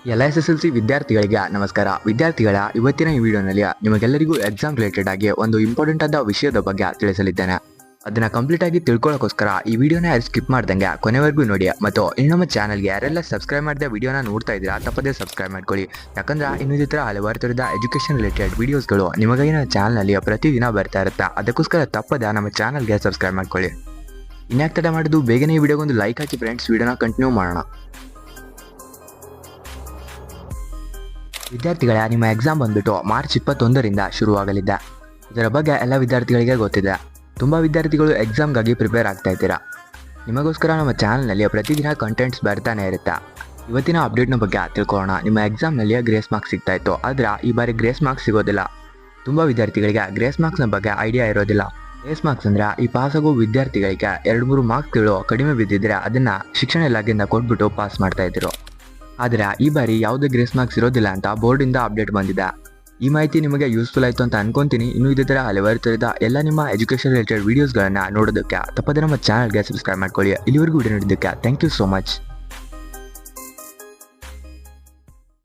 ಎಲ್ಲ SSLC ವಿದ್ಯಾರ್ಥಿಗಳಿಗೆ ನಮಸ್ಕಾರ. ವಿದ್ಯಾರ್ಥಿಗಳ ಇವತ್ತಿನ ಈ ವಿಡಿಯೋನಲ್ಲಿ ನಿಮಗೆಲ್ಲರಿಗೂ ಎಕ್ಸಾಮ್ ರಿಲೇಟೆಡ್ ಆಗಿ ಒಂದು ಇಂಪಾರ್ಟೆಂಟ್ ಆದ ವಿಷಯದ ಬಗ್ಗೆ ತಿಳಿಸಲಿದ್ದೇನೆ. ಅದನ್ನ ಕಂಪ್ಲೀಟ್ ಆಗಿ ತಿಳ್ಕೊಳ್ಳೋಕೋಸ್ಕರ ಈ ವಿಡಿಯೋನ ಯಾರು ಸ್ಕಿಪ್ ಮಾಡ್ದಂಗೆ ಕೊನೆವರೆಗೂ ನೋಡಿ. ಮತ್ತು ಇನ್ನು ನಮ್ಮ ಚಾನಲ್ಗೆ ಯಾರೆಲ್ಲ ಸಬ್ಸ್ಕ್ರೈಬ್ ಮಾಡದೆ ವಿಡಿಯೋನ ನೋಡ್ತಾ ಇದ್ದೀರಾ ತಪ್ಪದೇ ಸಬ್ಸ್ಕ್ರೈಬ್ ಮಾಡ್ಕೊಳ್ಳಿ. ಯಾಕಂದ್ರೆ ಇನ್ನು ಈ ಥರ ಹಲವಾರು ಥರದ ಎಜುಕೇಷನ್ ರಿಲೇಟೆಡ್ ವಿಡಿಯೋಸ್ಗಳು ನಿಮಗಾಗಿ ನಮ್ಮ ಚಾನಲ್ನಲ್ಲಿ ಪ್ರತಿದಿನ ಬರ್ತಾ ಇರುತ್ತೆ. ಅದಕ್ಕೋಸ್ಕರ ತಪ್ಪದೆ ನಮ್ಮ ಚಾನಲ್ಗೆ ಸಬ್ಸ್ಕ್ರೈಬ್ ಮಾಡ್ಕೊಳ್ಳಿ. ಇನ್ಯಾಕೆ ತಡ ಮಾಡೋದು, ಬೇಗನೆ ಈ ವಿಡಿಯೋಗೊಂದು ಲೈಕ್ ಹಾಕಿ ಫ್ರೆಂಡ್ಸ್. ವಿಡಿಯೋನ ಕಂಟಿನ್ಯೂ ಮಾಡೋಣ. ವಿದ್ಯಾರ್ಥಿಗಳ ನಿಮ್ಮ ಎಕ್ಸಾಮ್ ಬಂದ್ಬಿಟ್ಟು ಮಾರ್ಚ್ 21ರಿಂದ ಶುರುವಾಗಲಿದೆ. ಇದರ ಬಗ್ಗೆ ಎಲ್ಲ ವಿದ್ಯಾರ್ಥಿಗಳಿಗೆ ಗೊತ್ತಿದೆ. ತುಂಬ ವಿದ್ಯಾರ್ಥಿಗಳು ಎಕ್ಸಾಮ್ಗಾಗಿ ಪ್ರಿಪೇರ್ ಆಗ್ತಾ ಇದ್ದೀರಾ. ನಿಮಗೋಸ್ಕರ ನಮ್ಮ ಚಾನಲ್ನಲ್ಲಿ ಪ್ರತಿದಿನ ಕಂಟೆಂಟ್ಸ್ ಬರ್ತಾನೆ ಇರುತ್ತೆ. ಇವತ್ತಿನ ಅಪ್ಡೇಟ್ನ ಬಗ್ಗೆ ತಿಳ್ಕೊಳ್ಳೋಣ. ನಿಮ್ಮ ಎಕ್ಸಾಮ್ನಲ್ಲಿ ಗ್ರೇಸ್ ಮಾರ್ಕ್ಸ್ ಸಿಗ್ತಾ ಇತ್ತು, ಆದರೆ ಈ ಬಾರಿ ಗ್ರೇಸ್ ಮಾರ್ಕ್ಸ್ ಸಿಗೋದಿಲ್ಲ. ತುಂಬ ವಿದ್ಯಾರ್ಥಿಗಳಿಗೆ ಗ್ರೇಸ್ ಮಾರ್ಕ್ಸ್ನ ಬಗ್ಗೆ ಐಡಿಯಾ ಇರೋದಿಲ್ಲ. ಗ್ರೇಸ್ ಮಾರ್ಕ್ಸ್ ಅಂದರೆ ಈ ಪಾಸಾಗೋ ವಿದ್ಯಾರ್ಥಿಗಳಿಗೆ 2-3 ಮಾರ್ಕ್ಸ್ಗಳು ಕಡಿಮೆ ಬಿದ್ದಿದ್ರೆ ಅದನ್ನು ಶಿಕ್ಷಣ ಇಲಾಖೆಯಿಂದ ಕೊಟ್ಬಿಟ್ಟು ಪಾಸ್ ಮಾಡ್ತಾ ಇದ್ರು. ಆದರೆ ಈ ಬಾರಿ ಯಾವುದೇ ಗ್ರೇಸ್ ಮಾರ್ಕ್ಸ್ ಇರೋದಿಲ್ಲ ಅಂತ ಬೋರ್ಡಿಂದ ಅಪ್ಡೇಟ್ ಬಂದಿದೆ. ಈ ಮಾಹಿತಿ ನಿಮಗೆ ಯೂಸ್ಫುಲ್ ಆಯಿತು ಅಂತ ಅನ್ಕೊಂತೀನಿ. ಇನ್ನೂ ಇದೇ ಥರ ಹಲವಾರು ಥರದ ಎಲ್ಲ ನಿಮ್ಮ ಎಜುಕೇಷನ್ ರಿಲೇಟೆಡ್ ವೀಡಿಯೋಸ್ಗಳನ್ನು ನೋಡೋದಕ್ಕೆ ತಪ್ಪದೇ ನಮ್ಮ ಚಾನಲ್ಗೆ ಸಬ್ಸ್ಕ್ರೈಬ್ ಮಾಡ್ಕೊಳ್ಳಿ. ಇಲ್ಲಿವರೆಗೂ ವಿಡಿಯೋ ನೋಡಿದ್ದಕ್ಕೆ ಥ್ಯಾಂಕ್ ಯು ಸೋ ಮಚ್.